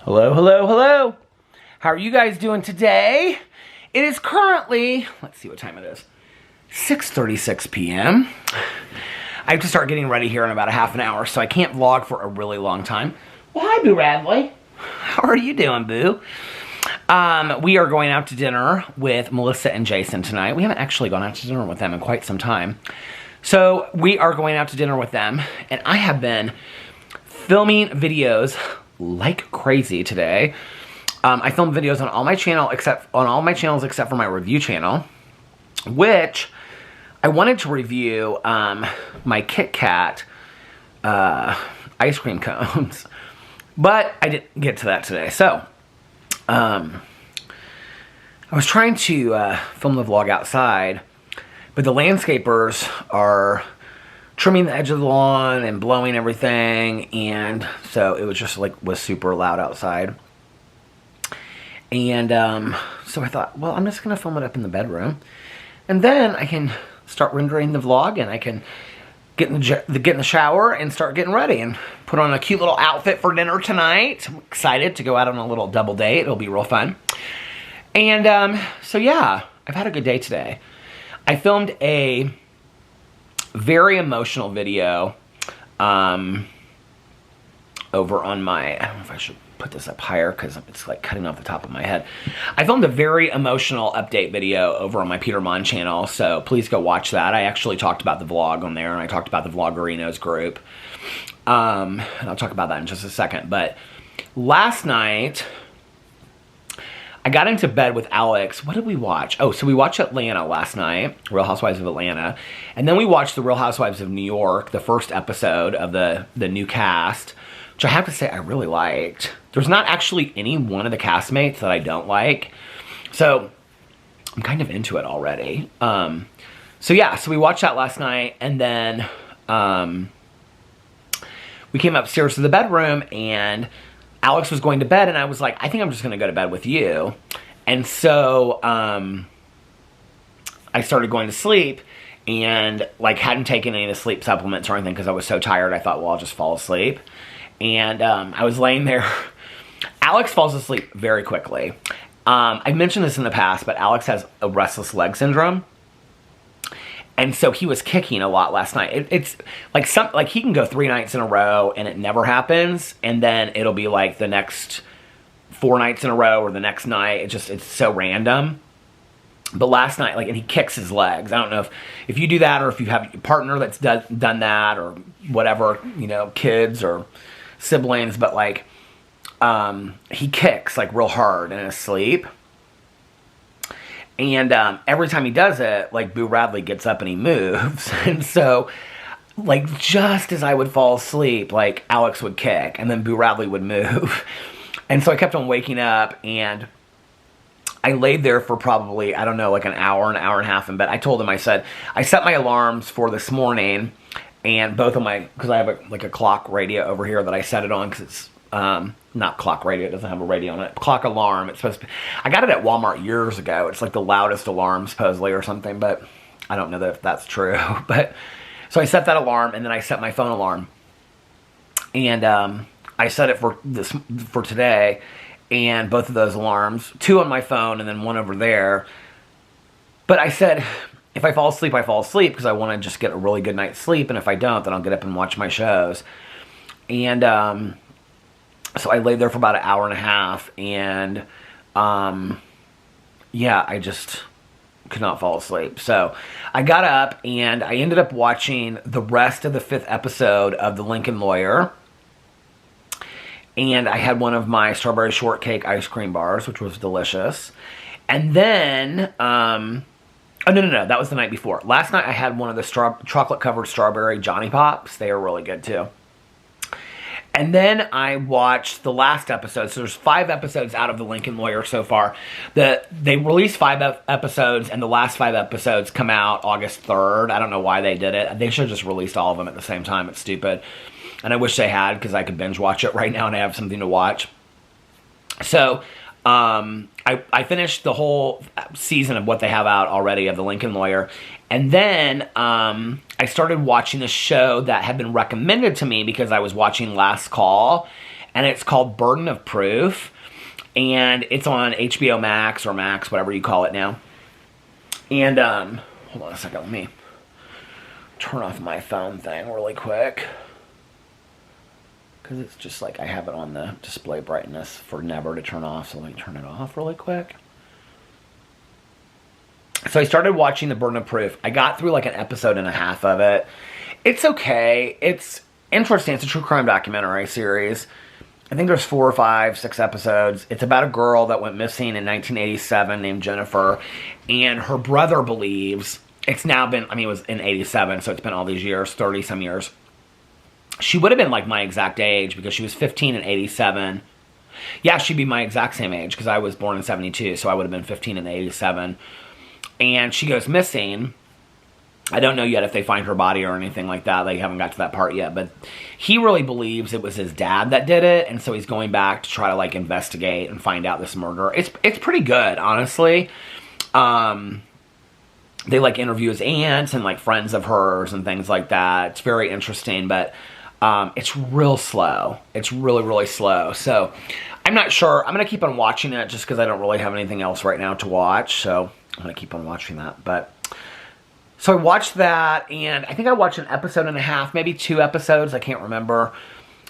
Hello, hello, hello. How are you guys doing today? It is currently, let's see what time it is, 6:36 p.m. I have to start getting ready here in about a half an hour, so I can't vlog for a really long time. Well, hi, Boo Radley. How are you doing, Boo? We are going out to dinner with Melissa and Jason tonight. We haven't actually gone out to dinner with them in quite some time. So we are going out to dinner with them, and I have been filming videos like crazy today. I filmed videos on all my channels except for my review channel, which I wanted to review my Kit Kat ice cream cones, but I didn't get to that today. So I was trying to film the vlog outside, but the landscapers are trimming the edge of the lawn and blowing everything, and so it was just was super loud outside. And so I thought, well, I'm just gonna film it up in the bedroom, and then I can start rendering the vlog, and I can get in the shower and start getting ready and put on a cute little outfit for dinner tonight. I'm excited to go out on a little double date. It'll be real fun. And so yeah, I've had a good day today. I filmed a very emotional video over on my, I don't know if I should put this up higher because it's like cutting off the top of my head. I filmed a very emotional update video over on my Peter Monn channel, so please go watch that. I actually talked about the vlog on there, and I talked about the Vloggerinos group. And I'll talk about that in just a second. But last night, I got into bed with Alex. What did we watch? Oh, so we watched Atlanta last night, Real Housewives of Atlanta. And then we watched The Real Housewives of New York, the first episode of the new cast, which I have to say I really liked. There's not actually any one of the castmates that I don't like. So I'm kind of into it already. So yeah, so we watched that last night, and then we came upstairs to the bedroom, and Alex was going to bed, and I was like, I think I'm just gonna go to bed with you. And so I started going to sleep, and hadn't taken any of the sleep supplements or anything because I was so tired. I thought, well, I'll just fall asleep. And I was laying there. Alex falls asleep very quickly. I've mentioned this in the past, but Alex has a restless leg syndrome. And so he was kicking a lot last night. It's like he can go 3 nights in a row and it never happens. And then it'll be like the next 4 nights in a row or the next night. It's so random. But last night, and he kicks his legs. I don't know if you do that, or if you have a partner that's done that, or whatever, kids or siblings. But he kicks real hard in his sleep. And every time he does it, Boo Radley gets up and he moves. And so, just as I would fall asleep, Alex would kick, and then Boo Radley would move. And so I kept on waking up, and I laid there for probably, I don't know, an hour and a half in bed. I told him, I said, I set my alarms for this morning, and both of because I have a clock radio over here that I set it on, because it's not clock radio, it doesn't have a radio on it. Clock alarm, it's supposed to be, I got it at Walmart years ago. It's the loudest alarm supposedly or something, but I don't know if that's true. But so I set that alarm, and then I set my phone alarm, and I set it for today, and both of those alarms, 2 on my phone and then 1 over there. But I said, if I fall asleep, I fall asleep, because I want to just get a really good night's sleep, and if I don't, then I'll get up and watch my shows. And so I laid there for about an hour and a half, and yeah, I just could not fall asleep. So I got up, and I ended up watching the rest of the 5th episode of The Lincoln Lawyer. And I had one of my strawberry shortcake ice cream bars, which was delicious. And then, oh, no, that was the night before. Last night I had one of the chocolate-covered strawberry Johnny Pops. They are really good, too. And then I watched the last episode. So there's 5 episodes out of The Lincoln Lawyer so far. They released 5 episodes, and the last 5 episodes come out August 3rd. I don't know why they did it. They should have just released all of them at the same time. It's stupid. And I wish they had, because I could binge watch it right now and I have something to watch. So I finished the whole season of what they have out already of The Lincoln Lawyer. And then I started watching a show that had been recommended to me because I was watching Last Call. and it's called Burden of Proof, and it's on HBO Max or Max, whatever you call it now. And hold on a second, let me turn off my phone thing really quick, because it's just like I have it on the display brightness for never to turn off, so let me turn it off really quick. So I started watching The Burden of Proof. I got through like an episode and a half of it. It's okay. It's interesting. It's a true crime documentary series. I think there's 4 or 5, 6 episodes. It's about a girl that went missing in 1987 named Jennifer, and her brother believes it's now been, I mean, it was in 87, so it's been all these years, 30 some years. She would have been like my exact age because she was 15 in 87. Yeah, she'd be my exact same age because I was born in 72, so I would have been 15 in 87. And she goes missing. I don't know yet if they find her body or anything like that. They haven't got to that part yet. But he really believes it was his dad that did it. And so he's going back to try to like investigate and find out this murder. It's pretty good, honestly. They like interview his aunts and like friends of hers and things like that. It's very interesting, but it's real slow. It's really, really slow. So I'm not sure. I'm going to keep on watching it just because I don't really have anything else right now to watch. So I'm going to keep on watching that. But so I watched that, and I think I watched an episode and a half, maybe 2 episodes. I can't remember.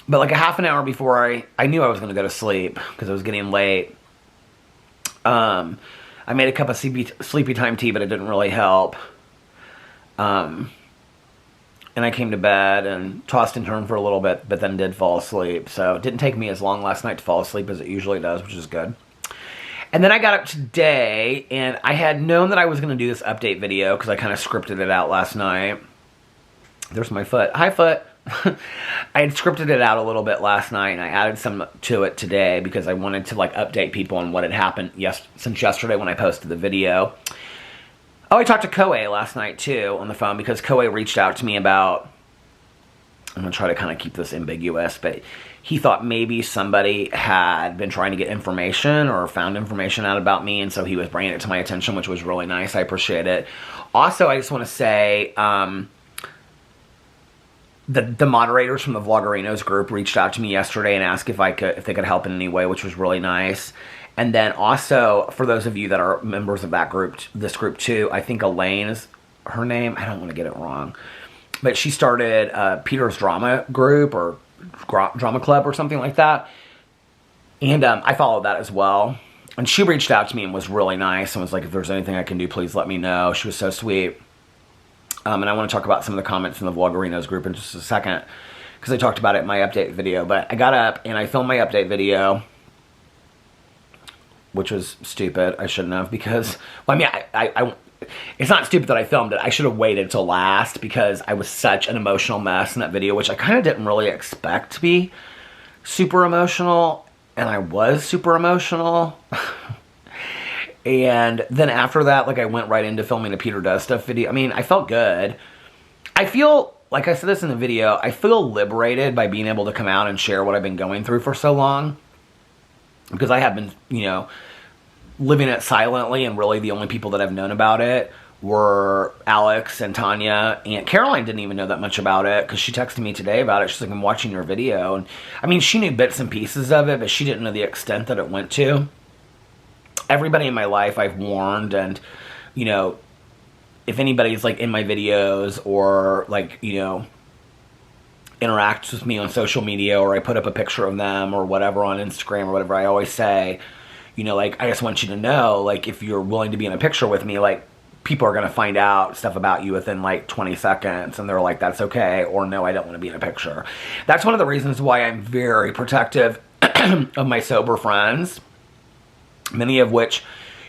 But like a half an hour before I knew I was going to go to sleep because it was getting late. I made a cup of sleepy time tea, but it didn't really help. And I came to bed and tossed and turned for a little bit, but then did fall asleep. So it didn't take me as long last night to fall asleep as it usually does, which is good. And then I got up today, and I had known that I was going to do this update video because I kind of scripted it out last night. There's my foot. Hi, foot. I had scripted it out a little bit last night, and I added some to it today because I wanted to like update people on what had happened since yesterday when I posted the video. Oh, I talked to Koei last night too on the phone because Koei reached out to me about, I'm going to try to kind of keep this ambiguous, but he thought maybe somebody had been trying to get information or found information out about me, and so he was bringing it to my attention, which was really nice. I appreciate it. Also, I just want to say the moderators from the Vloggerinos group reached out to me yesterday and asked if they could help in any way, which was really nice. And then also, for those of you that are members of that group, this group too, I think Elaine is her name. I don't want to get it wrong. But she started Peter's drama group or drama club or something like that. And I followed that as well. And she reached out to me and was really nice and was like, if there's anything I can do, please let me know. She was so sweet. And I want to talk about some of the comments in the Vloggerinos group in just a second, because I talked about it in my update video. But I got up and I filmed my update video, which was stupid. I shouldn't have, because, well, I mean, it's not stupid that I filmed it. I should have waited till last because I was such an emotional mess in that video, which I kind of didn't really expect to be super emotional, and I was super emotional. And then after that, like, I went right into filming a Peter Does Stuff video. I mean, I felt good. I feel, like I said this in the video, I feel liberated by being able to come out and share what I've been going through for so long. Because I have been, you know, living it silently, and really the only people that I've known about it were Alex and Tanya, and Caroline didn't even know that much about it because she texted me today about it. She's like, I'm watching your video. And I mean, she knew bits and pieces of it, but she didn't know the extent that it went to. Everybody in my life I've warned, and, you know, if anybody's like in my videos or like, you know, interacts with me on social media, or I put up a picture of them or whatever on Instagram or whatever, I always say, you know, like, I just want you to know, like, if you're willing to be in a picture with me, like, people are going to find out stuff about you within like 20 seconds, and they're like, that's okay, or no, I don't want to be in a picture. That's one of the reasons why I'm very protective of my sober friends, many of which,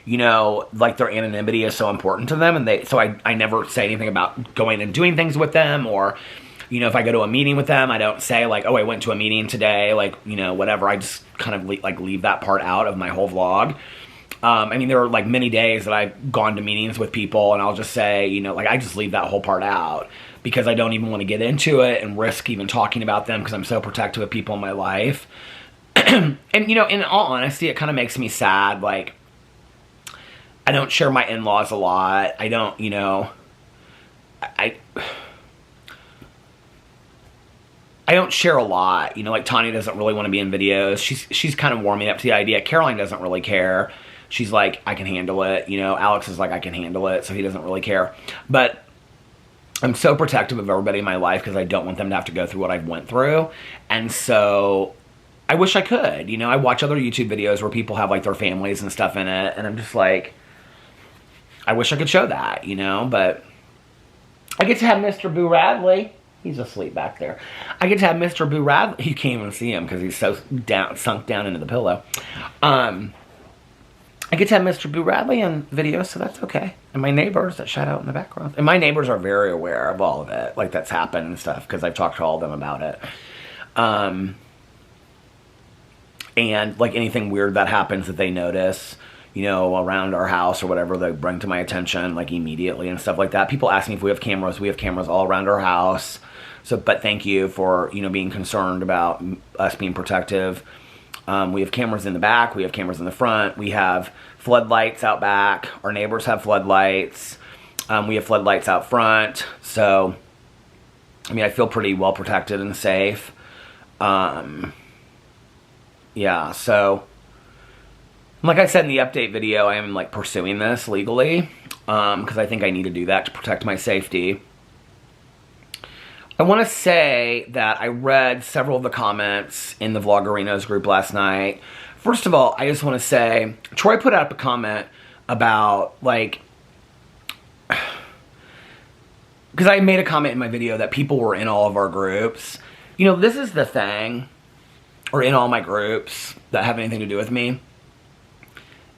you know, like, their anonymity is so important to them, and so I never say anything about going and doing things with them, or, you know, if I go to a meeting with them, I don't say like, oh, I went to a meeting today, like, you know, whatever. I just kind of leave that part out of my whole vlog. I mean, there are like many days that I've gone to meetings with people, and I'll just say, you know, like, I just leave that whole part out because I don't even want to get into it and risk even talking about them because I'm so protective of people in my life. And, you know, in all honesty, it kind of makes me sad. Like, I don't share my in-laws a lot. I don't, you know, I don't share a lot. You know, like Tanya doesn't really want to be in videos. She's kind of warming up to the idea. Caroline doesn't really care. She's like, I can handle it. You know, Alex is like, I can handle it. So he doesn't really care. But I'm so protective of everybody in my life because I don't want them to have to go through what I've went through. And so I wish I could. You know, I watch other YouTube videos where people have like their families and stuff in it. And I'm just like, I wish I could show that, you know, but I get to have Mr. Boo Radley. He's asleep back there. I get to have Mr. Boo Radley. You can't even see him because he's so sunk down into the pillow. I get to have Mr. Boo Radley in videos, so that's okay. And my neighbors that shout out in the background. And my neighbors are very aware of all of it, like that's happened and stuff, because I've talked to all of them about it. And like anything weird that happens that they notice, you know, around our house or whatever, they bring to my attention like immediately and stuff like that. People ask me if we have cameras. We have cameras all around our house. So, but thank you for, you know, being concerned about us being protective. We have cameras in the back. We have cameras in the front. We have floodlights out back. Our neighbors have floodlights. We have floodlights out front. So, I mean, I feel pretty well protected and safe. Yeah, so, like I said in the update video, I am like pursuing this legally because I think I need to do that to protect my safety. I want to say that I read several of the comments in the Vloggerinos group last night. First of all, I just want to say, Troy put up a comment about, like, because I made a comment in my video that people were in all of our groups. You know, this is the thing, or in all my groups that have anything to do with me.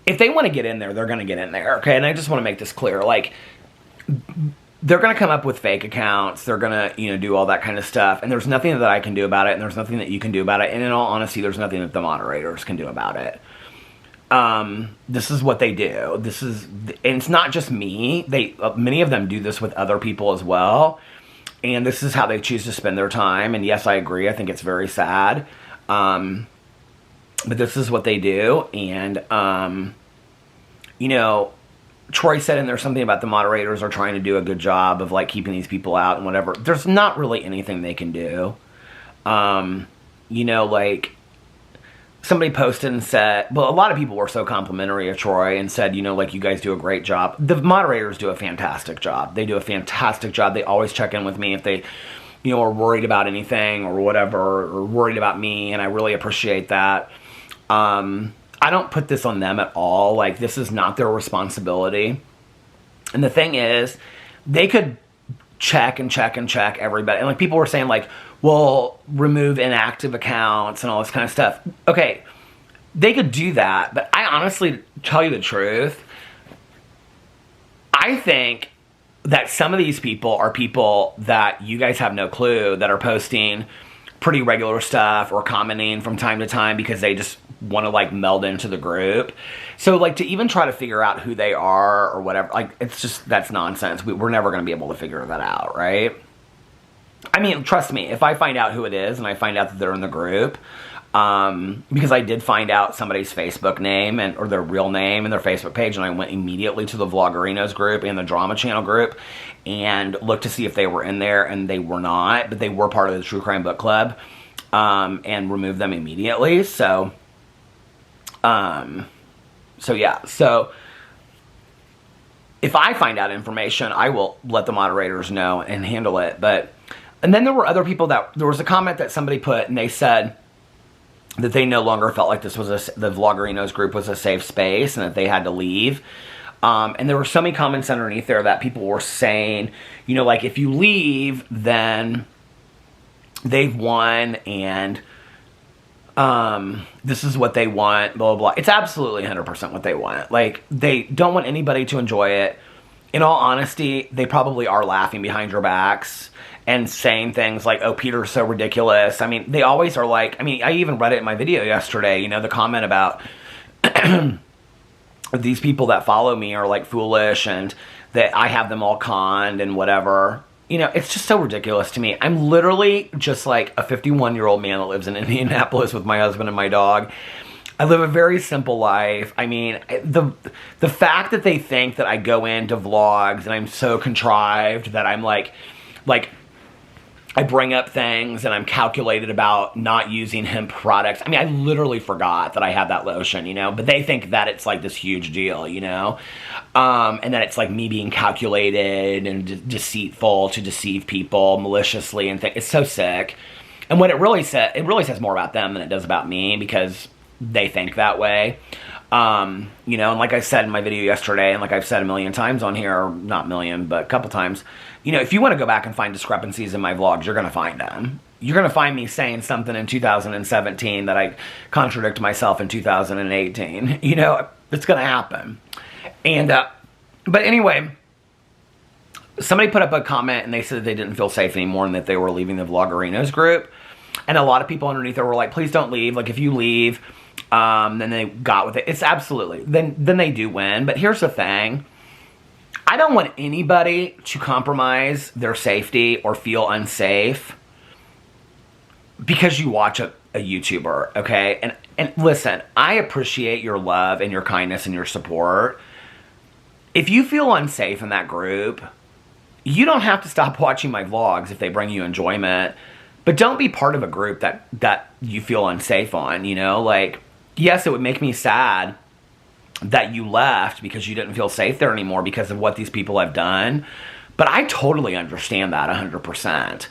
If they want to get in there, they're going to get in there, okay? And I just want to make this clear, like, they're going to come up with fake accounts. They're going to, you know, do all that kind of stuff. And there's nothing that I can do about it. And there's nothing that you can do about it. And in all honesty, there's nothing that the moderators can do about it. This is what they do. This is, and it's not just me. Many of them do this with other people as well. And this is how they choose to spend their time. And yes, I agree. I think it's very sad. But this is what they do. And, you know, Troy said in there something about the moderators are trying to do a good job of like keeping these people out and whatever. There's not really anything they can do. You know, like somebody posted and said, well, a lot of people were so complimentary of Troy and said, you know, like you guys do a great job. The moderators do a fantastic job. They do a fantastic job. They always check in with me if they, you know, are worried about anything or whatever, or worried about me. And I really appreciate that. I don't put this on them at all. Like, this is not their responsibility. And the thing is, they could check and check and check everybody. And, like, people were saying, like, well, remove inactive accounts and all this kind of stuff. Okay, they could do that. But I honestly, tell you the truth, I think that some of these people are people that you guys have no clue that are posting pretty regular stuff or commenting from time to time because they just want to like meld into the group. So like to even try to figure out who they are or whatever, like it's just, that's nonsense. We're never going to be able to figure that out, right? I mean, trust me, if I find out who it is and I find out that they're in the group, because I did find out somebody's Facebook name or their real name and their Facebook page, and I went immediately to the Vloggerinos group and the Drama Channel group and looked to see if they were in there, and they were not, but they were part of the True Crime Book Club, and removed them immediately. So yeah, so if I find out information, I will let the moderators know and handle it. And then there were other people there was a comment that somebody put, and they said that they no longer felt like this was the Vloggerinos group was a safe space and that they had to leave. And there were so many comments underneath there that people were saying, you know, like if you leave, then they've won and this is what they want, blah, blah, blah. It's absolutely 100% what they want. Like, they don't want anybody to enjoy it. In all honesty, they probably are laughing behind your backs and saying things like, oh, Peter's so ridiculous. I mean, they always are like, I mean, I even read it in my video yesterday, you know, the comment about these people that follow me are like foolish and that I have them all conned and whatever. You know, it's just so ridiculous to me. I'm literally just like a 51-year-old man that lives in Indianapolis with my husband and my dog. I live a very simple life. I mean, the fact that they think that I go into vlogs and I'm so contrived that I'm like I bring up things and I'm calculated about not using hemp products. I mean, I literally forgot that I had that lotion, you know, but they think that it's like this huge deal, you know, and that it's like me being calculated and deceitful to deceive people maliciously and it's so sick. And what it really says more about them than it does about me because they think that way. You know, and like I said in my video yesterday, and like I've said a million times on here, or not million, but a couple times, you know, if you want to go back and find discrepancies in my vlogs, you're going to find them. You're going to find me saying something in 2017 that I contradict myself in 2018. You know, it's going to happen. And, but anyway, somebody put up a comment and they said that they didn't feel safe anymore and that they were leaving the Vloggerinos group. And a lot of people underneath there were like, please don't leave. Like, if you leave, then they got with it. It's absolutely, then they do win. But here's the thing. I don't want anybody to compromise their safety or feel unsafe because you watch a YouTuber, okay? And listen, I appreciate your love and your kindness and your support. If you feel unsafe in that group, you don't have to stop watching my vlogs if they bring you enjoyment. But don't be part of a group that you feel unsafe on, you know? Like, yes, it would make me sad that you left because you didn't feel safe there anymore because of what these people have done. But I totally understand that 100%.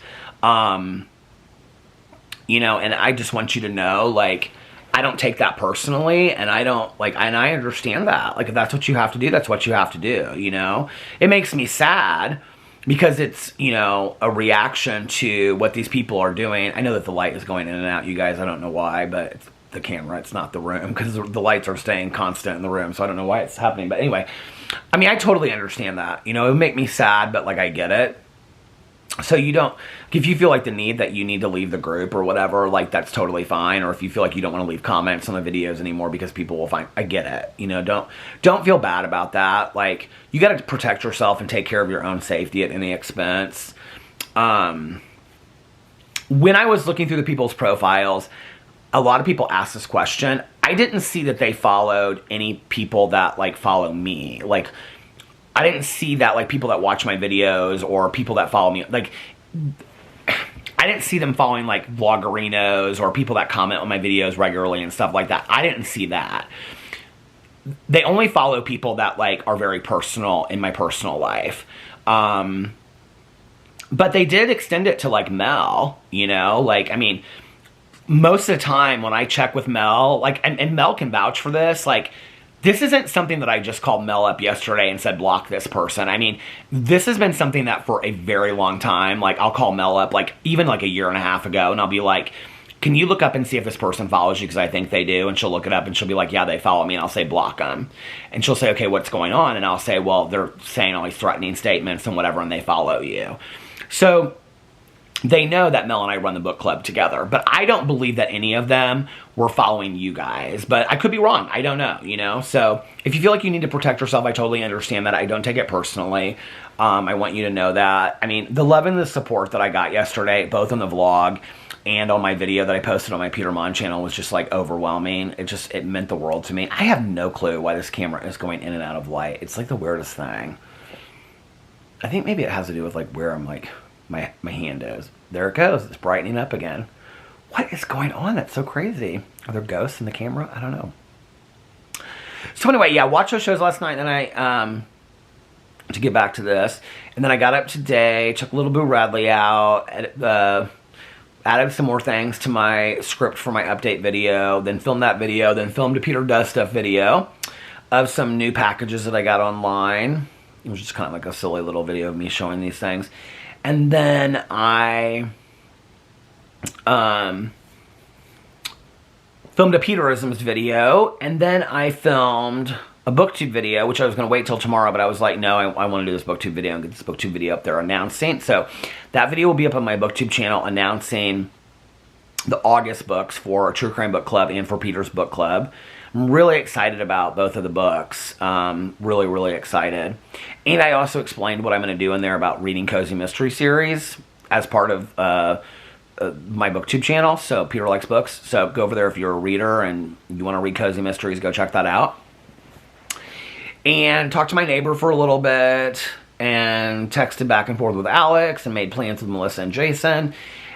You know, and I just want you to know, like, I don't take that personally, and I don't, like, and I understand that. Like, if that's what you have to do, that's what you have to do, you know? It makes me sad because it's, you know, a reaction to what these people are doing. I know that the light is going in and out, you guys. I don't know why, but it's the camera, it's not the room, because the lights are staying constant in the room, so I don't know why it's happening. But anyway, I mean, I totally understand that. You know, it would make me sad, but, like, I get it. So you don't, if you feel like the need that you need to leave the group or whatever, like, that's totally fine. Or if you feel like you don't want to leave comments on the videos anymore because people will find, I get it. You know, don't feel bad about that. Like, you got to protect yourself and take care of your own safety at any expense. When I was looking through the people's profiles, a lot of people asked this question. I didn't see that they followed any people that, like, follow me. Like, I didn't see that, like, people that watch my videos or people that follow me. Like, I didn't see them following, like, vloggerinos or people that comment on my videos regularly and stuff like that. I didn't see that. They only follow people that, like, are very personal in my personal life. But they did extend it to, like, Mel, you know? Like, I mean, most of the time when I check with Mel, like, and Mel can vouch for this, like, this isn't something that I just called Mel up yesterday and said, block this person. I mean, this has been something that for a very long time, like, I'll call Mel up, like, even like a year and a half ago, and I'll be like, can you look up and see if this person follows you? Because I think they do. And she'll look it up and she'll be like, yeah, they follow me. And I'll say, block them. And she'll say, okay, what's going on? And I'll say, well, they're saying all these threatening statements and whatever, and they follow you. So they know that Mel and I run the book club together, but I don't believe that any of them were following you guys, but I could be wrong. I don't know, you know? So if you feel like you need to protect yourself, I totally understand that. I don't take it personally. I want you to know that. I mean, the love and the support that I got yesterday, both on the vlog and on my video that I posted on my Peter Monn channel, was just, like, overwhelming. It meant the world to me. I have no clue why this camera is going in and out of light. It's, like, the weirdest thing. I think maybe it has to do with, like, where I'm, like, my hand is. There it goes. It's brightening up again. What is going on? That's so crazy. Are there ghosts in the camera? I don't know. So anyway, yeah, watched those shows last night, and then I, to get back to this, and then I got up today, took Little Boo Radley out, added some more things to my script for my update video, then filmed that video, then filmed a Peter Does Stuff video of some new packages that I got online. It was just kind of like a silly little video of me showing these things. And then I filmed a Peterisms video, and then I filmed a booktube video, which I was going to wait till tomorrow, but I was like, no, I want to do this booktube video and get this booktube video up there announcing. So that video will be up on my booktube channel announcing the August books for True Crime Book Club and for Peter's Book Club. I'm really excited about both of the books. Really, really excited. And I also explained what I'm going to do in there about reading Cozy Mystery Series as part of my booktube channel. So Peter Likes Books. So go over there if you're a reader and you want to read Cozy Mysteries, go check that out. And talk to my neighbor for a little bit. and texted back and forth with Alex and made plans with Melissa and Jason.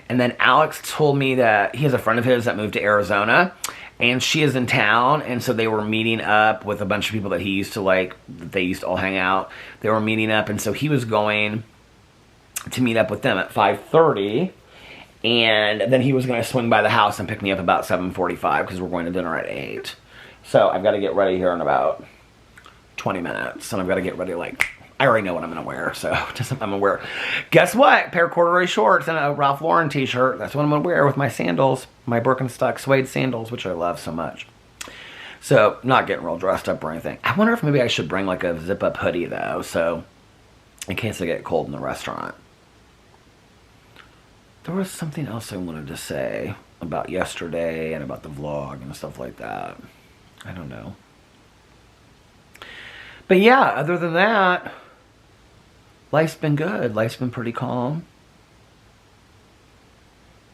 And then Alex told me that he has a friend of his that moved to Arizona, and she is in town, and so they were meeting up with a bunch of people that he used to like, that they used to all hang out. They were meeting up, and so he was going to meet up with them at 5:30, and then he was going to swing by the house and pick me up about 7:45 because we're going to dinner at 8. So I've got to get ready here in about 20 minutes, and I've got to get ready, like, I already know what I'm going to wear, so I'm going to wear, guess what? A pair of corduroy shorts and a Ralph Lauren t-shirt. That's what I'm going to wear with my sandals, my Birkenstock suede sandals, which I love so much. So, not getting real dressed up or anything. I wonder if maybe I should bring, like, a zip-up hoodie, though, so in case I get cold in the restaurant. There was something else I wanted to say about yesterday and about the vlog and stuff like that. I don't know. But yeah, other than that, life's been good. Life's been pretty calm.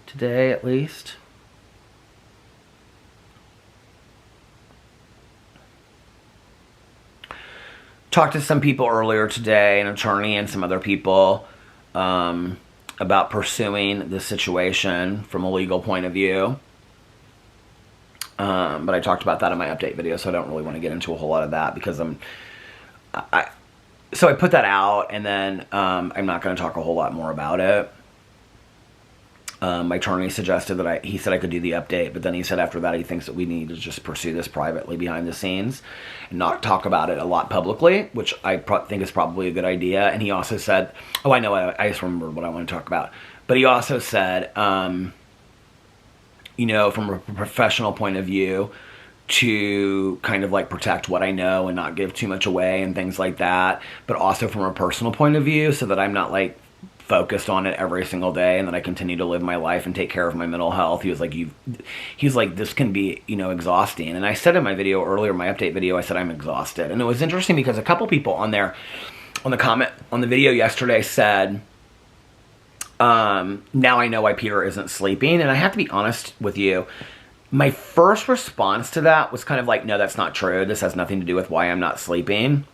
Today, at least. Talked to some people earlier today, an attorney and some other people, about pursuing the situation from a legal point of view. But I talked about that in my update video, so I don't really want to get into a whole lot of that because so I put that out, and then I'm not going to talk a whole lot more about it. My attorney suggested that he said I could do the update, but then he said after that he thinks that we need to just pursue this privately behind the scenes and not talk about it a lot publicly, which I think is probably a good idea. And he also said, oh, I know, I just remembered what I want to talk about. But he also said, you know, from a professional point of view, to kind of like protect what I know and not give too much away and things like that, but also from a personal point of view so that I'm not like focused on it every single day and that I continue to live my life and take care of my mental health. He was like, this can be, you know, exhausting. And I said in my video earlier, my update video, I said I'm exhausted. And it was interesting because a couple people on there, on the comment on the video yesterday said, now I know why Peter isn't sleeping. And I have to be honest with you, my first response to that was kind of like, no, that's not true. This has nothing to do with why I'm not sleeping.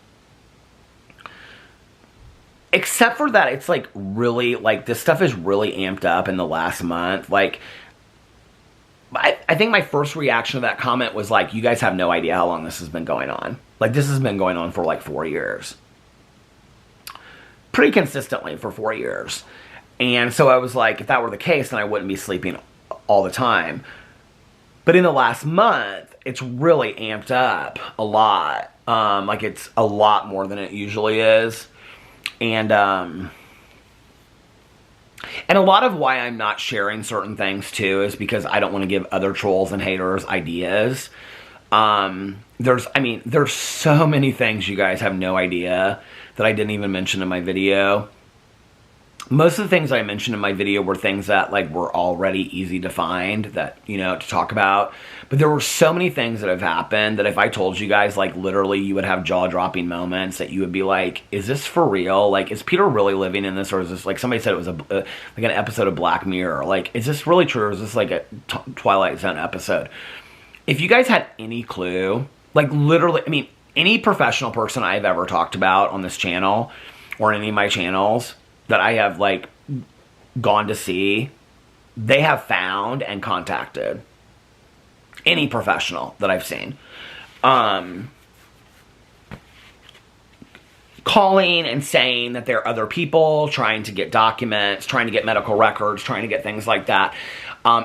Except for that, it's like really, like this stuff is really amped up in the last month. Like, I think my first reaction to that comment was like, you guys have no idea how long this has been going on. Like, this has been going on for like 4 years. Pretty consistently for 4 years. And so I was like, if that were the case, then I wouldn't be sleeping all the time. But in the last month, it's really amped up a lot. Like, it's a lot more than it usually is. And a lot of why I'm not sharing certain things, too, is because I don't want to give other trolls and haters ideas. There's so many things you guys have no idea that I didn't even mention in my video. Most of the things I mentioned in my video were things that, like, were already easy to find, that, you know, to talk about. But there were so many things that have happened that if I told you guys, like, literally you would have jaw-dropping moments that you would be like, is this for real? Like, is Peter really living in this? Or is this, like, somebody said it was like an episode of Black Mirror. Like, is this really true? Or is this like a Twilight Zone episode? If you guys had any clue, like, literally, I mean, any professional person I've ever talked about on this channel or in any of my channels that I have, like, gone to see, they have found and contacted any professional that I've seen. Calling and saying that there are other people trying to get documents, trying to get medical records, trying to get things like that.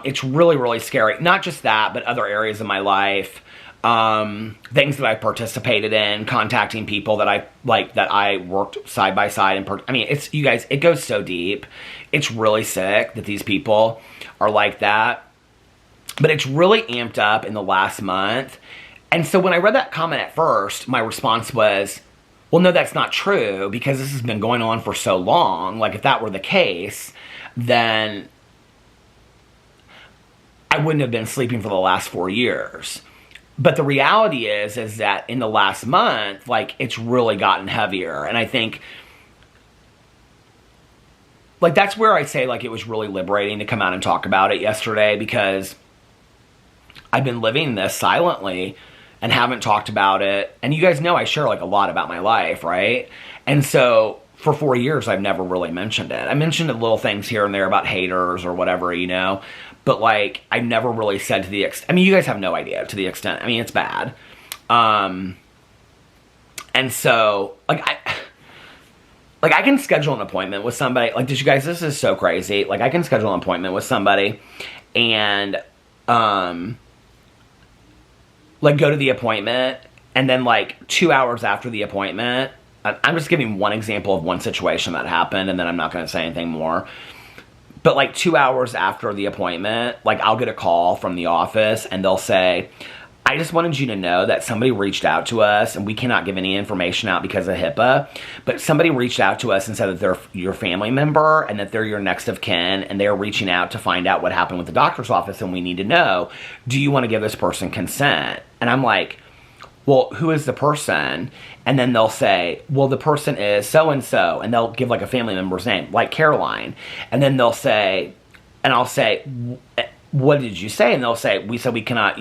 It's really, really scary. Not just that, but other areas of my life. Things that I participated in, contacting people that I worked side by side. And I mean, it's, you guys, it goes so deep. It's really sick that these people are like that. But it's really amped up in the last month. And so when I read that comment at first, my response was, well, no, that's not true, because this has been going on for so long. Like, if that were the case, then I wouldn't have been sleeping for the last 4 years. But the reality is that in the last month, like, it's really gotten heavier. And I think, like, that's where I say, like, it was really liberating to come out and talk about it yesterday, because I've been living this silently and haven't talked about it. And you guys know I share, like, a lot about my life, right? And so for 4 years, I've never really mentioned it. I mentioned little things here and there about haters or whatever, you know, but like, I never really said to the extent, I mean, you guys have no idea to the extent, I mean, it's bad. And so, like, I can schedule an appointment with somebody, like, did you guys, this is so crazy, like, I can schedule an appointment with somebody, and, like, go to the appointment, and then, like, 2 hours after the appointment, I'm just giving one example of one situation that happened, and then I'm not going to say anything more. But like 2 hours after the appointment, like I'll get a call from the office and they'll say, I just wanted you to know that somebody reached out to us, and we cannot give any information out because of HIPAA, but somebody reached out to us and said that they're your family member and that they're your next of kin, and they're reaching out to find out what happened with the doctor's office, and we need to know, do you want to give this person consent? And I'm like, well, who is the person? And then they'll say, well, the person is so-and-so, and they'll give like a family member's name, like Caroline. And then they'll say, and I'll say, what did you say? And they'll say, we said we cannot,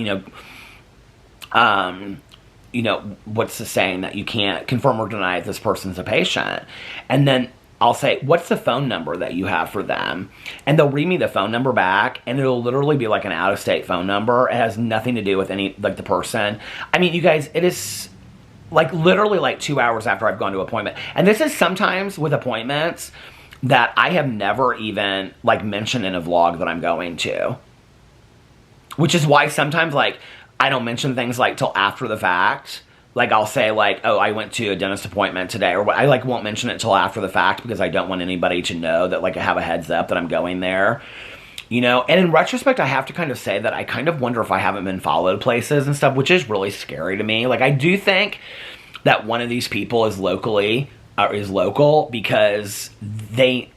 what's the saying, that you can't confirm or deny if this person's a patient. And then I'll say, what's the phone number that you have for them? And they'll read me the phone number back, and it'll literally be like an out-of-state phone number. It has nothing to do with any, like, the person. I mean, you guys, it is, like, literally, like, 2 hours after I've gone to an appointment. And this is sometimes with appointments that I have never even, like, mentioned in a vlog that I'm going to. Which is why sometimes, like, I don't mention things, like, till after the fact. Like, I'll say, like, oh, I went to a dentist appointment today, or I, like, won't mention it until after the fact because I don't want anybody to know that, like, I have a heads up that I'm going there, you know? And in retrospect, I have to kind of say that I kind of wonder if I haven't been followed places and stuff, which is really scary to me. Like, I do think that one of these people is local because they...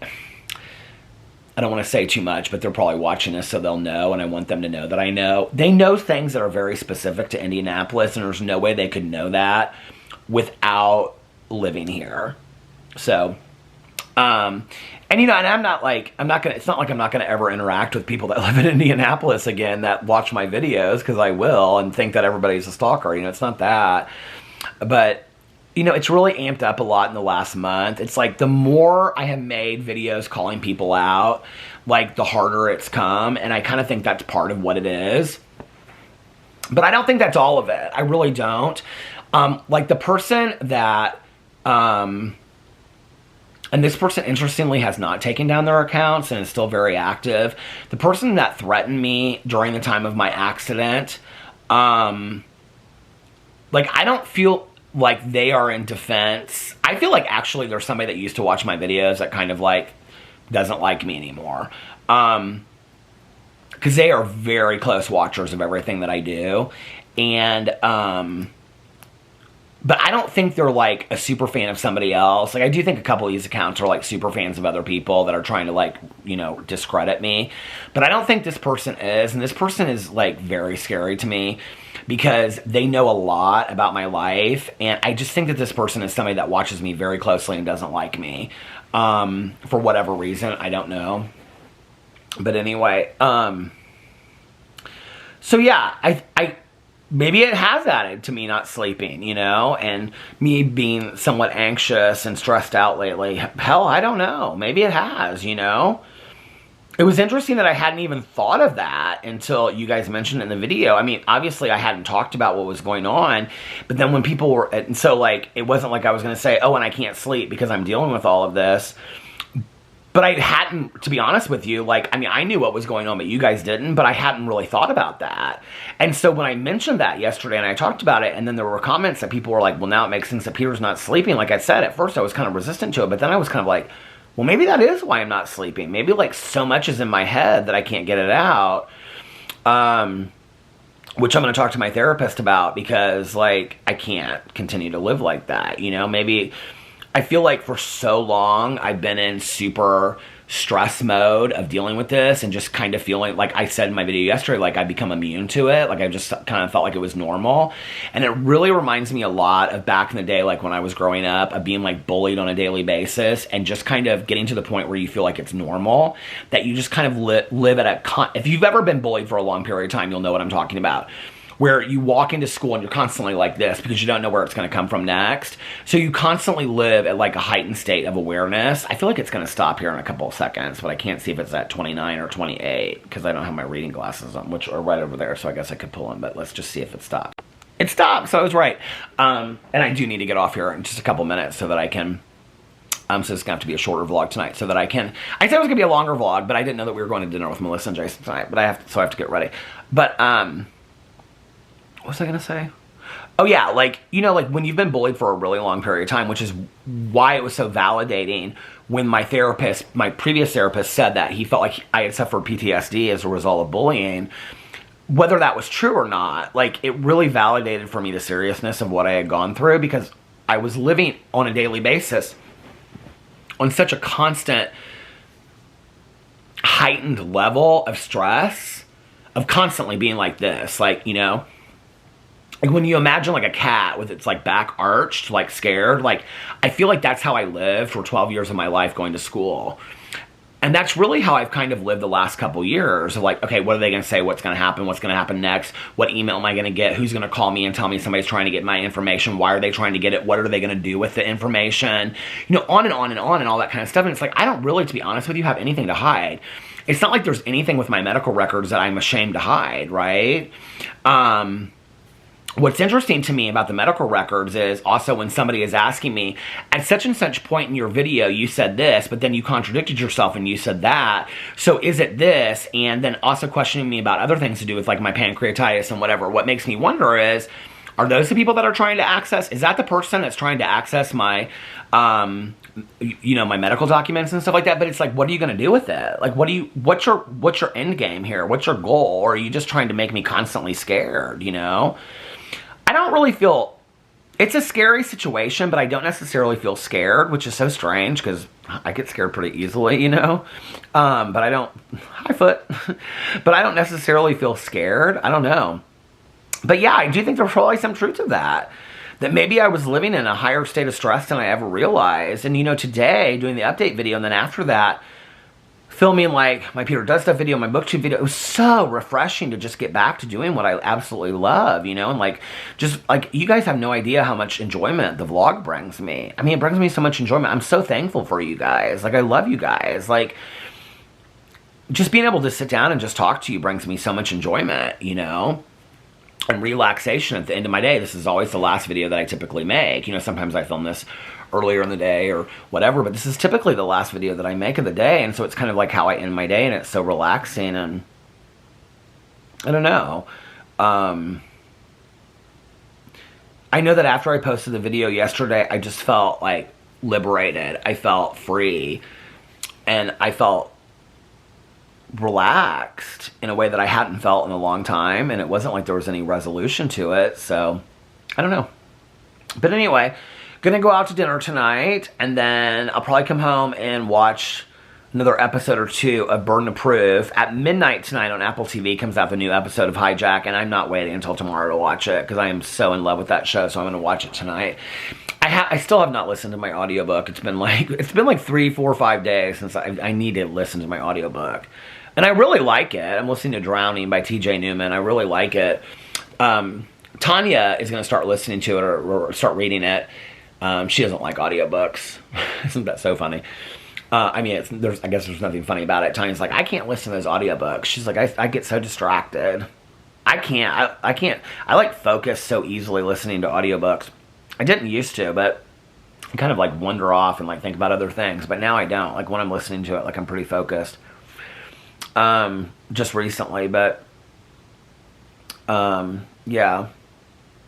I don't want to say too much, but they're probably watching this so they'll know, and I want them to know that I know. They know things that are very specific to Indianapolis, and there's no way they could know that without living here. So, and and I'm not gonna, it's not like I'm not gonna ever interact with people that live in Indianapolis again that watch my videos, because I will, and think that everybody's a stalker, it's not that. But, it's really amped up a lot in the last month. It's like the more I have made videos calling people out, like the harder it's come. And I kind of think that's part of what it is. But I don't think that's all of it. I really don't. Like the person that, and this person interestingly has not taken down their accounts and is still very active. The person that threatened me during the time of my accident, like I don't feel like they are in defense. I feel like actually there's somebody that used to watch my videos that kind of like doesn't like me anymore. Because they are very close watchers of everything that I do. And, but I don't think they're like a super fan of somebody else. Like I do think a couple of these accounts are like super fans of other people that are trying to like, discredit me. But I don't think this person is. And this person is like very scary to me, because they know a lot about my life, and I just think that this person is somebody that watches me very closely and doesn't like me, for whatever reason, I don't know, but anyway, so yeah, I maybe it has added to me not sleeping, and me being somewhat anxious and stressed out lately. Hell, I don't know, maybe it has, It was interesting that I hadn't even thought of that until you guys mentioned it in the video. I mean, obviously I hadn't talked about what was going on, but then when people were, and so like, it wasn't like I was going to say, oh, and I can't sleep because I'm dealing with all of this. But I hadn't, to be honest with you, like, I mean, I knew what was going on, but you guys didn't, but I hadn't really thought about that. And so when I mentioned that yesterday and I talked about it, and then there were comments that people were like, well, now it makes sense that Peter's not sleeping. Like I said, at first I was kind of resistant to it, but then I was kind of like, well, maybe that is why I'm not sleeping. Maybe, like, so much is in my head that I can't get it out. Which I'm going to talk to my therapist about, because, like, I can't continue to live like that, Maybe, I feel like for so long I've been in super stress mode of dealing with this and just kind of feeling, like I said in my video yesterday, like I become immune to it. Like I just kind of felt like it was normal. And it really reminds me a lot of back in the day, like when I was growing up, of being like bullied on a daily basis and just kind of getting to the point where you feel like it's normal, that you just kind of live at if you've ever been bullied for a long period of time, you'll know what I'm talking about. where you walk into school and you're constantly like this because you don't know where it's going to come from next. So you constantly live at like a heightened state of awareness. I feel like it's going to stop here in a couple of seconds, but I can't see if it's at 29 or 28 because I don't have my reading glasses on, which are right over there. So I guess I could pull them, but let's just see if it stopped. It stopped, so I was right. And I do need to get off here in just a couple minutes so that I can... so it's going to have to be a shorter vlog tonight so that I can... I said it was going to be a longer vlog, but I didn't know that we were going to dinner with Melissa and Jason tonight. But I have to get ready. But, what was I going to say? Oh, yeah, like, you know, like when you've been bullied for a really long period of time, which is why it was so validating when my previous therapist said that he felt like I had suffered PTSD as a result of bullying. Whether that was true or not, like, it really validated for me the seriousness of what I had gone through because I was living on a daily basis on such a constant, heightened level of stress, of constantly being like this, like, you know, like when you imagine like a cat with its like back arched, like scared, like I feel like that's how I lived for 12 years of my life going to school. And that's really how I've kind of lived the last couple years of like, okay, what are they going to say? What's going to happen? What's going to happen next? What email am I going to get? Who's going to call me and tell me somebody's trying to get my information? Why are they trying to get it? What are they going to do with the information? You know, on and on and on and all that kind of stuff. And it's like, I don't really, to be honest with you, have anything to hide. It's not like there's anything with my medical records that I'm ashamed to hide, right? What's interesting to me about the medical records is also when somebody is asking me, at such and such point in your video, you said this, but then you contradicted yourself and you said that. So is it this? And then also questioning me about other things to do with like my pancreatitis and whatever. What makes me wonder is, are those the people that are trying to access? Is that the person that's trying to access my, you know, my medical documents and stuff like that? But it's like, what are you going to do with it? Like, what's your end game here? What's your goal? Or are you just trying to make me constantly scared, you know? I don't really feel, it's a scary situation, but I don't necessarily feel scared, which is so strange because I get scared pretty easily, you know? But I don't, hi foot, but I don't necessarily feel scared. I don't know. But yeah, I do think there's probably some truth to that. That maybe I was living in a higher state of stress than I ever realized. And you know, today, doing the update video, and then after that, filming like my Peter Does Stuff video, my BookTube video, it was so refreshing to just get back to doing what I absolutely love, you know, and like, just like, you guys have no idea how much enjoyment the vlog brings me. I mean, it brings me so much enjoyment. I'm so thankful for you guys. Like, I love you guys. Like, just being able to sit down and just talk to you brings me so much enjoyment, you know, and relaxation at the end of my day. This is always the last video that I typically make. You know, sometimes I film this earlier in the day or whatever, but this is typically the last video that I make of the day, and so it's kind of like how I end my day, and it's so relaxing, and I don't know. I know that after I posted the video yesterday, I just felt like liberated. I felt free, and I felt relaxed in a way that I hadn't felt in a long time, and it wasn't like there was any resolution to it, so I don't know. But anyway, gonna go out to dinner tonight, and then I'll probably come home and watch another episode or two of Burden of Proof. At midnight tonight on Apple TV comes out the new episode of Hijack, and I'm not waiting until tomorrow to watch it, because I am so in love with that show, so I'm gonna watch it tonight. I still have not listened to my audiobook. It's been like 3, 4, 5 days since I need to listen to my audiobook. And I really like it. I'm listening to Drowning by TJ Newman. I really like it. Tanya is gonna start listening to it or start reading it. She doesn't like audiobooks. Isn't that so funny? I mean, I guess there's nothing funny about it. Tanya's like, I can't listen to those audiobooks. She's like, I get so distracted. I can't. I like focus so easily listening to audiobooks. I didn't used to, but I kind of like wander off and like think about other things. But now I don't. Like when I'm listening to it, like I'm pretty focused. Just recently, but yeah.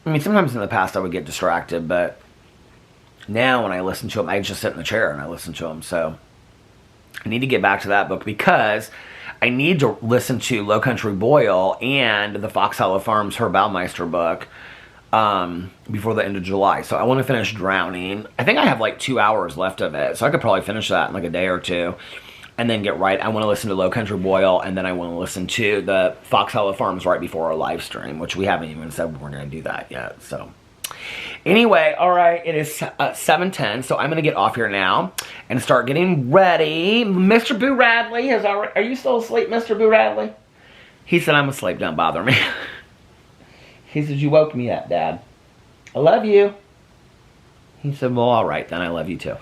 I mean, sometimes in the past I would get distracted, but now when I listen to them, I just sit in the chair and I listen to them. So I need to get back to that book because I need to listen to Low Country Boil and the Fox Hollow Farms Herb Baumeister book before the end of July. So I want to finish Drowning. I think I have like 2 hours left of it, so I could probably finish that in like a day or two and then get right. I want to listen to Low Country Boil, and then I want to listen to the Fox Hollow Farms right before our live stream, which we haven't even said we're going to do that yet. So anyway, all right, it is 7:10, so I'm going to get off here now and start getting ready. Mr. Boo Radley is already... Are you still asleep, Mr. Boo Radley? He said I'm asleep, don't bother me. He says, you woke me up, Dad. I love you. He said, well, all right, then I love you too.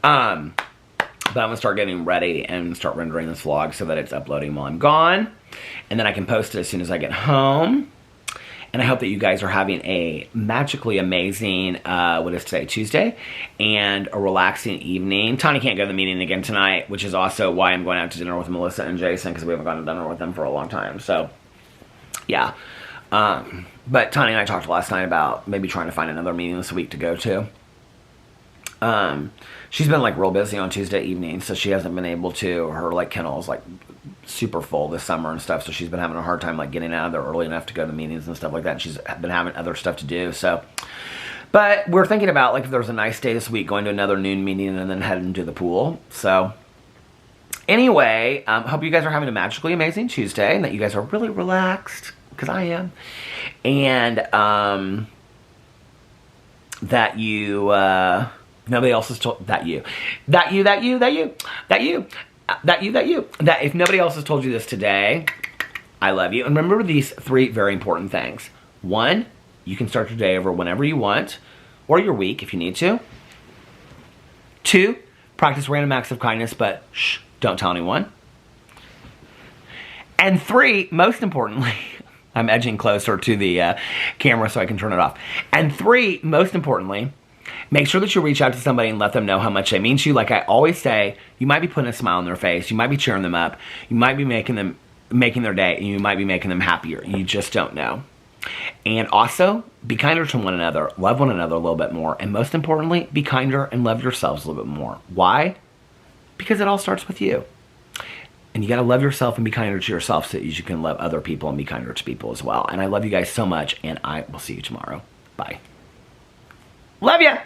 But I'm going to start getting ready and start rendering this vlog so that it's uploading while I'm gone. And then I can post it as soon as I get home. And I hope that you guys are having a magically amazing, what is today, Tuesday? And a relaxing evening. Tani can't go to the meeting again tonight, which is also why I'm going out to dinner with Melissa and Jason, because we haven't gone to dinner with them for a long time. So, yeah. But Tani and I talked last night about maybe trying to find another meeting this week to go to. She's been like real busy on Tuesday evening, so she hasn't been able to. Her like kennel is like super full this summer and stuff, so she's been having a hard time like getting out of there early enough to go to meetings and stuff like that. And she's been having other stuff to do. So, but we're thinking about like if there's a nice day this week, going to another noon meeting and then heading to the pool. So, anyway, hope you guys are having a magically amazing Tuesday and that you guys are really relaxed, because I am, and that you. Nobody else has told that if nobody else has told you this today, I love you. And remember these 3 very important things. 1, you can start your day over whenever you want, or your week if you need to. 2, practice random acts of kindness, but shh, don't tell anyone. And 3, most importantly, I'm edging closer to the camera so I can turn it off. And 3, most importantly, make sure that you reach out to somebody and let them know how much they mean to you. Like I always say, you might be putting a smile on their face. You might be cheering them up. You might be making their day. And you might be making them happier. You just don't know. And also, be kinder to one another. Love one another a little bit more. And most importantly, be kinder and love yourselves a little bit more. Why? Because it all starts with you. And you got to love yourself and be kinder to yourself so that you can love other people and be kinder to people as well. And I love you guys so much. And I will see you tomorrow. Bye. Love ya!